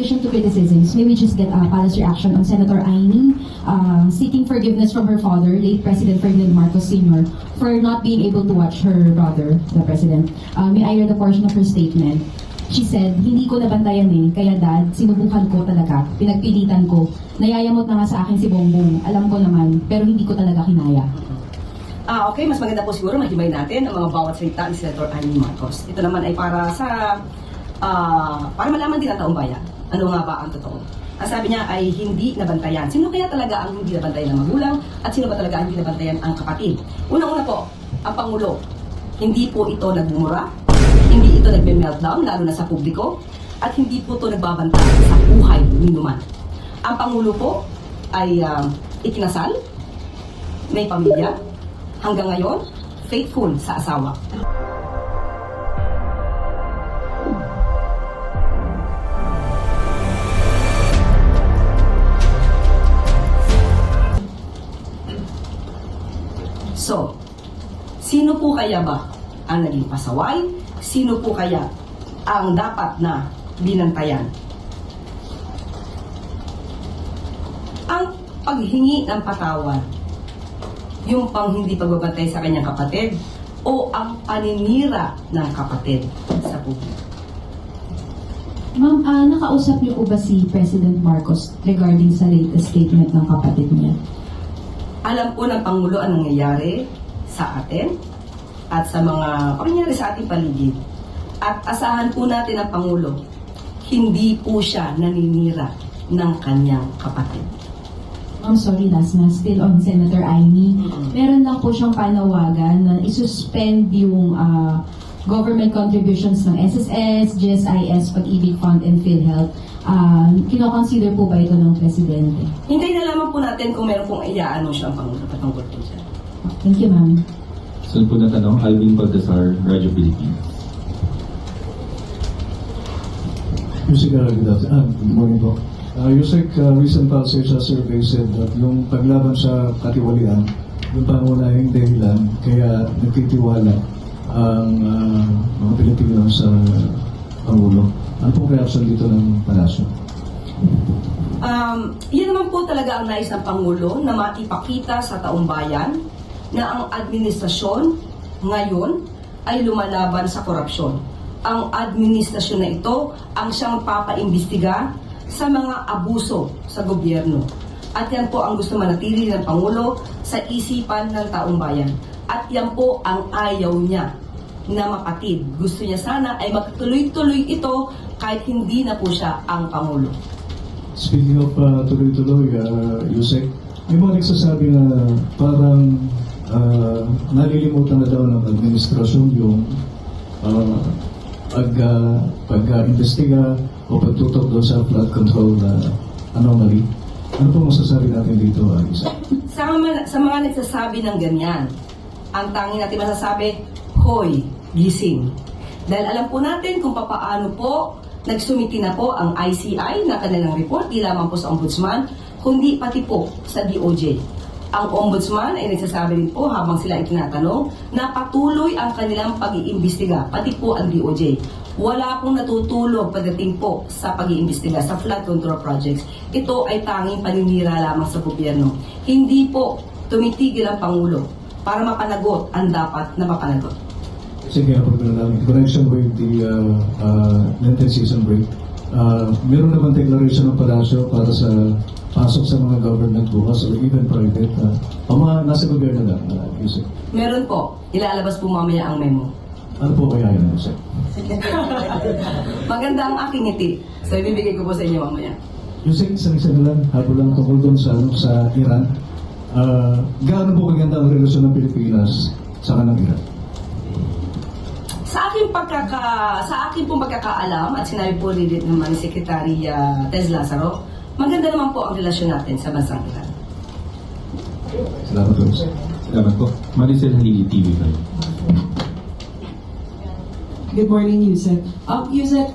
addition to criticisms, may we just get Palace reaction on Senator Aimee seeking forgiveness from her father, late President Ferdinand Marcos Sr., for not being able to watch her brother, the President. May I read a portion of her statement? She said, "Hindi ko nabantayan kaya dad, sinubukan ko talaga, pinagpilitan ko. Nayayamot na nga sa akin si Bongbong, alam ko naman, pero hindi ko talaga kinaya." Okay, mas maganda po siguro mahimay natin ang mga bawat salita ni Senator Aimee Marcos. Ito naman ay para sa para malaman din ang taong bayan. Ano nga ba ang totoo? Ang sabi niya ay hindi nabantayan. Sino kaya talaga ang hindi nabantayan ng magulang at sino ba talaga ang hindi nabantayan ang kapatid? Unang-una po, ang Pangulo. Hindi po ito nagmumura, hindi ito nagme-meltdown, lalo na sa publiko, at hindi po ito nagbabanta sa buhay ni Numan. Ang Pangulo po ay ikinasal, may pamilya, hanggang ngayon, faithful sa asawa. So, sino po kaya ba ang naging pasaway? Sino po kaya ang dapat na binantayan? Ang paghingi ng patawad, yung pang hindi pagbabantay sa kanyang kapatid, o ang paninira ng kapatid sa publiko? Ma'am, nakausap niyo po ba si President Marcos regarding sa latest statement ng kapatid niya? Alam po ng Pangulo ang nangyayari sa atin at sa mga pangyayari sa ating paligid. At asahan po natin ang Pangulo, hindi po siya naninira ng kanyang kapatid. I'm sorry, last na, still on Senator Aimee. Meron lang po siyang panawagan na isuspend yung government contributions ng SSS, GSIS, Pag-ibig Fund, and PhilHealth. Kino-consider po ba ito ng Presidente? Hintayin na lamang po natin kung meron pong i-anunsyo ang Pangulo patungkol po dyan. Thank you, ma'am. Sunod po na tanong, Alvin Baltasar, Radyo Pilipinas. Good morning po. Yusek, recent Pulse survey said that yung paglaban sa katiwalian, yung pangunahing dahilan, kaya nagtitiwala ang mga Pilipino sa Pangulo. Ano pong reaction dito ng Palasyo? Yan naman po talaga ang nais ng Pangulo na maipakita sa taong bayan na ang administrasyon ngayon ay lumalaban sa korupsyon. Ang administrasyon na ito ang siyang papaimbestiga sa mga abuso sa gobyerno. At yan po ang gusto manatili ng Pangulo sa isipan ng taong bayan. At yan po ang ayaw niya na mapatid. Gusto niya sana ay magtuloy-tuloy ito kahit hindi na po siya ang Pangulo. Speaking of tuloy-tuloy, Yusek, may mga nagsasabi na parang nalilimutan na daw ng administrasyon yung pag-imbestiga o pagtutok doon sa flood control anomaly. Ano po masasabi natin dito, Isa? Sa mga nagsasabi ng ganyan, ang tanging natin masasabi, hoy, gising. Dahil alam po natin kung papaano po nagsumiti na po ang ICI na kanilang report, di lamang po sa Ombudsman, kundi pati po sa DOJ. Ang Ombudsman ay nagsasabi rin po habang sila ay tinatanong na patuloy ang kanilang pag-iimbestiga, pati po ang DOJ. Wala pong natutulog pagdating po sa pag-iimbestiga sa flood control projects. Ito ay tanging paninira lamang sa gobyerno. Hindi po tumitigil ang Pangulo para mapanagot ang dapat na mapanagot. Sige, in connection with the Lenten season break, meron naman declaration ng Palasyo para sa pasok sa mga government bukas or even private, o mga nasa gobyerno na, Yusek? Meron po. Ilalabas po mamaya ang memo. Ano po kaya yun, Yusek? Maganda ang aking ngiti. So, ibibigay ko po sa inyo mamaya. Yusek, isang lang, habol lang tungkol doon sa Iran. Gaano po kaganda ang relasyon ng Pilipinas sa kanang Iran? Sa aking pong pagkakaalam at sinabi po rin naman ni Secretary Tez Lazaro, maganda naman po ang relasyon natin sa bansang Iran. Salamat po, Yusek. Salamat po. Maricel Halili, TV5. Good morning, Yusek. Yusek,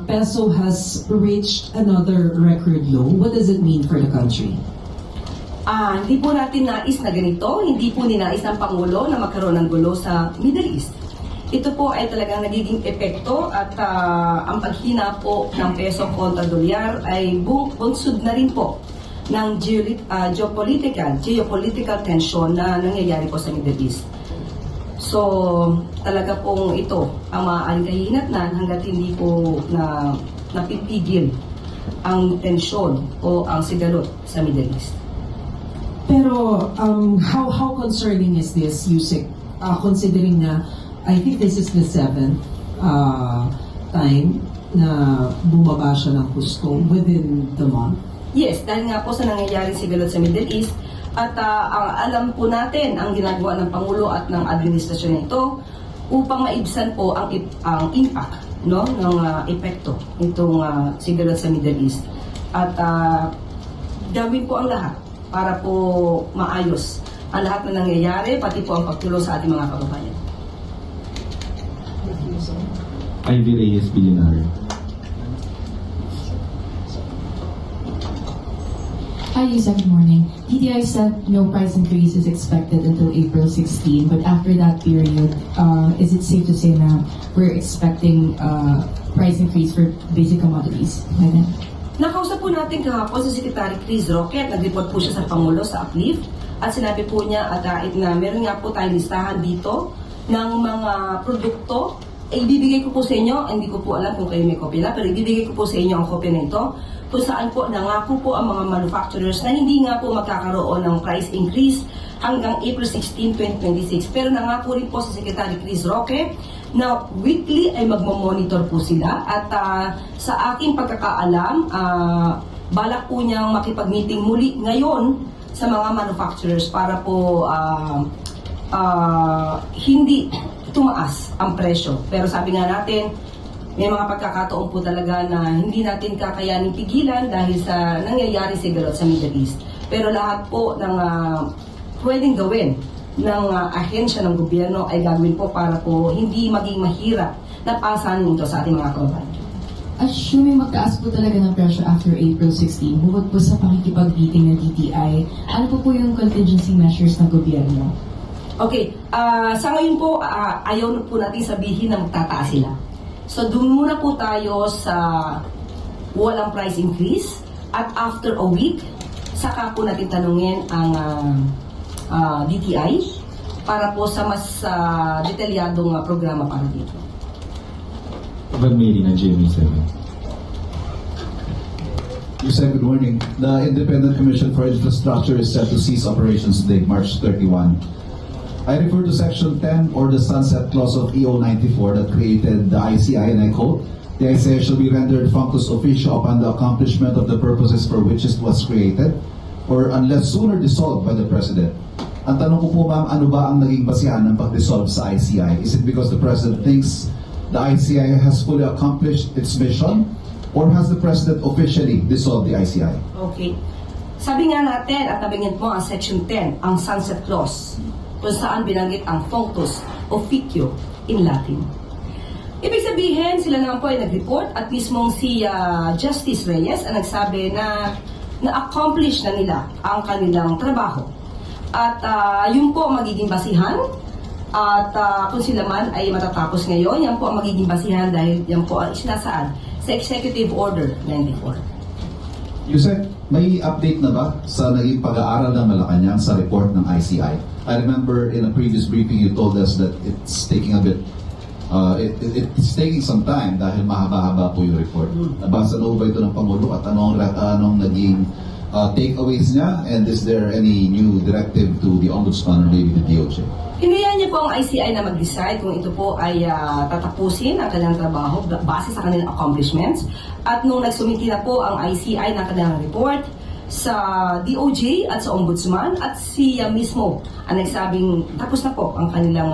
peso has reached another record low. What does it mean for the country? Hindi po natin nais na ganito. Hindi po ninais ng Pangulo na magkaroon ng gulo sa Middle East. ito po ay talagang nagiging epekto at ang paghina po ng peso kontra dolyar ay bunsod na rin po ng geopolitical tension na nangyayari po sa Middle East. So, talaga pong ito ang maaaring kahinatnan hanggat hindi po napipigil ang tensyon o ang sigalot sa Middle East. Pero how concerning is this, Yusek? Considering na I think this is the 7th time na bumaba siya ng husto within the month. Yes, dahil nga po sa nangyayaring sigalot sa Middle East at alam po natin ang ginagawa ng Pangulo at ng administrasyon nito upang maibsan po ang impact ng epekto nitong sigalot sa Middle East. At gawin po ang lahat para po maayos ang lahat na nangyayari, pati po ang pagtulong sa ating mga kababayan. Ivy Reyes Billionaire. Hi, Yusek. Good morning. DTI said no price increase is expected until April 16, but after that period, is it safe to say na we're expecting price increase for basic commodities by then? Nakausap po natin kahapon si Secretary Chris Roque, nag-report po siya sa Pangulo sa Uplift at sinabi po niya at na meron nga po tayong listahan dito ng mga produkto. Ibibigay ko po sa inyo, hindi ko po alam kung kayo may kopya na, pero ibibigay ko po sa inyo ang kopya na ito kung saan po nangako po ang mga manufacturers na hindi nga po magkakaroon ng price increase hanggang April 16, 2026. Pero nangako rin po si Secretary Chris Roque na weekly ay magmamonitor po sila at sa aking pagkakaalam, balak po niyang makipag-meeting muli ngayon sa mga manufacturers para po hindi tumaas ang presyo. Pero sabi nga natin, may mga pagkakataon po talaga na hindi natin kakayanin pigilan dahil sa nangyayari sigalot sa Middle East. Pero lahat po ng pwedeng gawin ng ahensya ng gobyerno ay gagawin po para po hindi maging mahirap na pasanin ito sa ating mga kababayan. Assuming magtaas po talaga ng presyo after April 16, bukod po sa pakikipag-meeting ng DTI, ano po yung contingency measures ng gobyerno? Okay, sa ngayon po, ayaw na po natin sabihin na magtataas sila. So, doon muna po tayo sa walang price increase at after a week, saka po natin tanungin ang DTI para po sa mas detalyadong programa para dito. Van Mary na GMA7. You said good morning. The Independent Commission for Infrastructure is set to cease operations today, March 31. I refer to Section 10 or the sunset clause of EO 94 that created the ICI, and I quote, "The ICI shall be rendered functus officio upon the accomplishment of the purposes for which it was created, or unless sooner dissolved by the President." Ang tanong ko po, ma'am, ano ba ang naging basihan ng pag-dissolve sa ICI? Is it because the President thinks the ICI has fully accomplished its mission, or has the President officially dissolved the ICI? Okay. Sabi nga natin at nabingit mo ang Section 10, ang sunset clause, kung saan binanggit ang functus officio in Latin. Ibig sabihin, sila naman po ay nag-report at mismong si Justice Reyes ang nagsabi na na-accomplish na nila ang kanilang trabaho. At yun po ang magiging basihan. At kung sila man ay matatapos ngayon, yan po ang magiging basihan dahil yan po ang sinasaad sa Executive Order 94. Yusek, may update na ba sa naging pag-aaral ng Malacanang sa report ng ICI? I remember in a previous briefing you told us that it's taking a bit, it's taking some time dahil mahaba-haba po yung report. Nabasa na ba ito ng Pangulo at anong naging takeaways niya, and is there any new directive to the Ombudsman or maybe the DOJ? Hinayaan niya po ang ICI na mag-decide kung ito po ay tatapusin ang kanilang trabaho base sa kanilang accomplishments. At nung nagsumiti na po ang ICI ng kanilang report sa DOJ at sa Ombudsman at siya mismo ang nagsabing tapos na po ang kanilang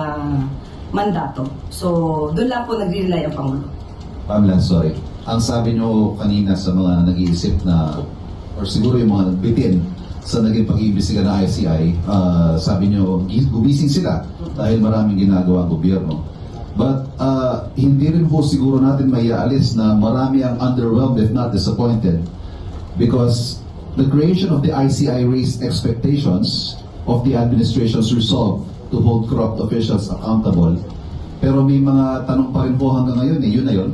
mandato. So, doon lang po nag-rely ang Pangulo. Pamela, sorry. Ang sabi nyo kanina sa mga nag-iisip na, or siguro yung mga bitin sa naging pag-iimbestiga ng ICI, sabi nyo, gumising sila dahil maraming ginagawa ang gobyerno. But hindi rin po siguro natin maiaalis na marami ang underwhelmed if not disappointed, because the creation of the ICI raised expectations of the administration's resolve to hold corrupt officials accountable. Pero may mga tanong pa rin po hanggang ngayon eh, yun na yun.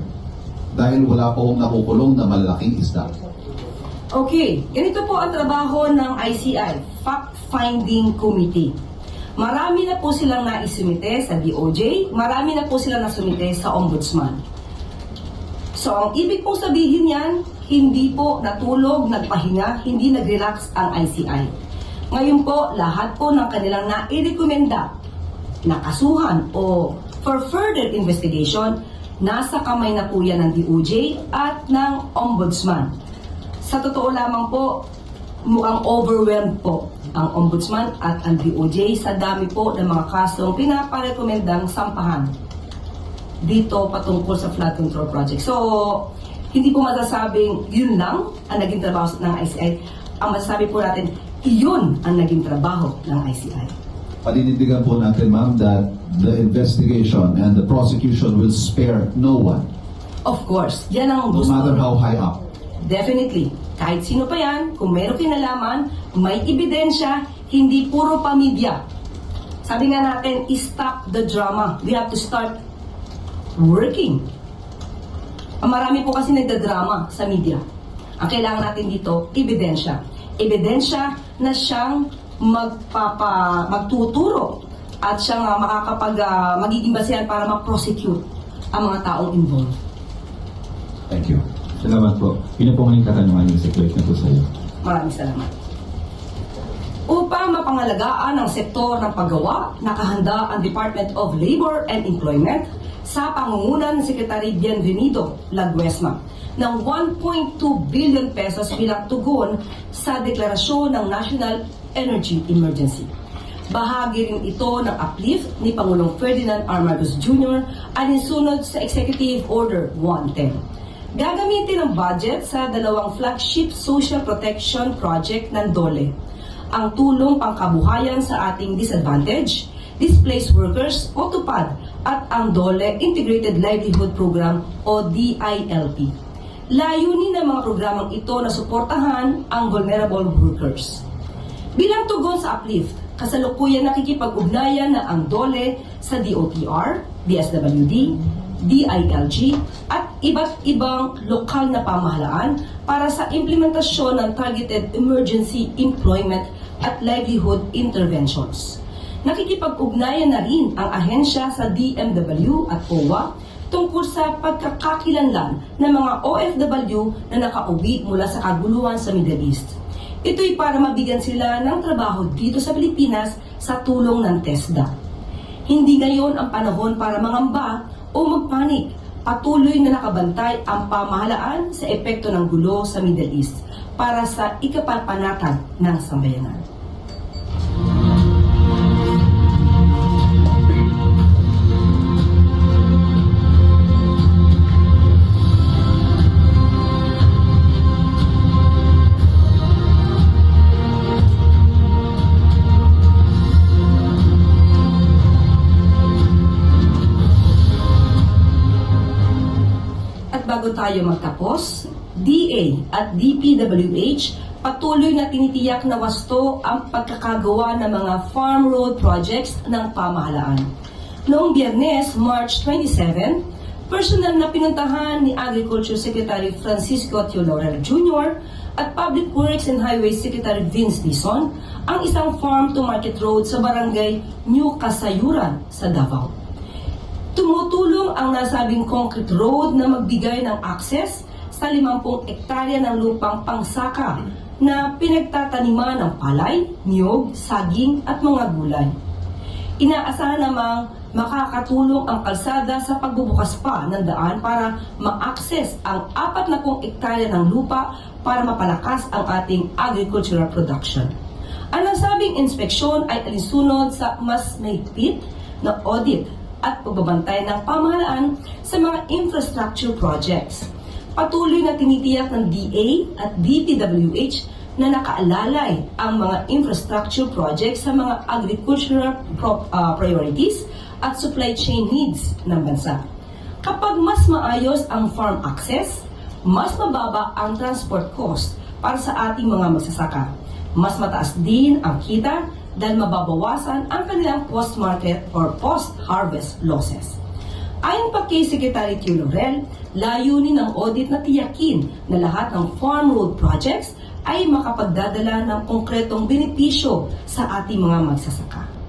Dahil wala po akong nakukulong na malalaking isda. Okay, ganito po ang trabaho ng ICI, Fact-Finding Committee. Marami na po silang naisumite sa DOJ, marami na po silang nasumite sa Ombudsman. So, ang ibig pong sabihin yan, hindi po natulog, nagpahinga, hindi nag-relax ang ICI. Ngayon po, lahat po ng kanilang nairekomenda, nakasuhan o for further investigation, nasa kamay na po yan ng DOJ at ng Ombudsman. Sa totoo lamang po, mukhang overwhelmed po ang Ombudsman at ang DOJ sa dami po ng mga kasong pinaparekomendang sampahan dito patungkol sa flood control project. So, hindi po masasabing yun lang ang naging trabaho ng ICI. Ang masasabi po natin, iyon ang naging trabaho ng ICI. Paninindigan po natin, ma'am, that the investigation and the prosecution will spare no one, Of course, yan ang no gusto. matter how high up. Definitely. Kahit sino pa yan, kung meron kinalaman, may ebidensya, hindi puro pa media. Sabi nga natin, stop the drama. We have to start working. Marami po kasi nagdadrama sa media. Ang kailangan natin dito, ebidensya. Ebidensya na siyang magtuturo at siyang magiging basehan para ma-prosecute ang mga taong involved. Thank you. Salamat po. Yun na po ngayon katanungan yung secret na po sa iyo. Maraming salamat. Upang mapangalagaan ang sektor ng paggawa, nakahanda ang Department of Labor and Employment sa pangunguna ng Secretary Bienvenido Laguesma ng 1.2 billion pesos bilang tugon sa deklarasyon ng National Energy Emergency. Bahagi rin ito ng uplift ni Pangulong Ferdinand R. Marcos Jr. alinsunod sa Executive Order 110. Gagamitin ang budget sa dalawang flagship social protection project ng DOLE. Ang tulong pangkabuhayan sa ating disadvantaged, displaced workers o TUPAD at ang DOLE Integrated Livelihood Program o DILP. Layunin ng mga programang ito na suportahan ang vulnerable workers. Bilang tugon sa uplift, kasalukuyan nakikipag-ugnayan na ang DOLE sa DOTR, DSWD, DILG at iba't ibang lokal na pamahalaan para sa implementasyon ng targeted emergency employment at livelihood interventions. Nakikipag-ugnayan na rin ang ahensya sa DMW at OWA tungkol sa pagkakakilanlan ng mga OFW na nakauwi mula sa kaguluhan sa Middle East. Ito'y para mabigyan sila ng trabaho dito sa Pilipinas sa tulong ng TESDA. Hindi ngayon ang panahon para mangamba o magpanik. Patuloy na nakabantay ang pamahalaan sa epekto ng gulo sa Middle East para sa ikapapanatag ng sambayanan. Bago tayo magtapos, DA at DPWH patuloy na tinitiyak na wasto ang pagkakagawa ng mga farm road projects ng pamahalaan. Noong Biyernes, March 27, personal na pinuntahan ni Agriculture Secretary Francisco Teodoro Jr. at Public Works and Highways Secretary Vince Dizon ang isang farm-to-market road sa barangay New Kasayuran sa Davao. Tumutulong ang nasabing concrete road na magbigay ng access sa 50 ektarya ng lupang pangsaka na pinagtataniman ng palay, niyog, saging at mga gulay. Inaasahan namang makakatulong ang kalsada sa pagbubukas pa ng daan para ma-access ang 40 ektarya ng lupa para mapalakas ang ating agricultural production. Ang nasabing inspeksyon ay alinsunod sa mas mahigpit na audit at pagbabantay ng pamahalaan sa mga infrastructure projects. Patuloy na tinitiyak ng DA at DPWH na nakaalalay ang mga infrastructure projects sa mga agricultural priorities at supply chain needs ng bansa. Kapag mas maayos ang farm access, mas mababa ang transport cost para sa ating mga magsasaka. Mas mataas din ang kita dahil mababawasan ang kanilang post-market or post-harvest losses. Ayon pa kay Secretary Tio Laurel, layunin ng audit na tiyakin na lahat ng farm road projects ay makapagdadala ng konkretong benepisyo sa ating mga magsasaka.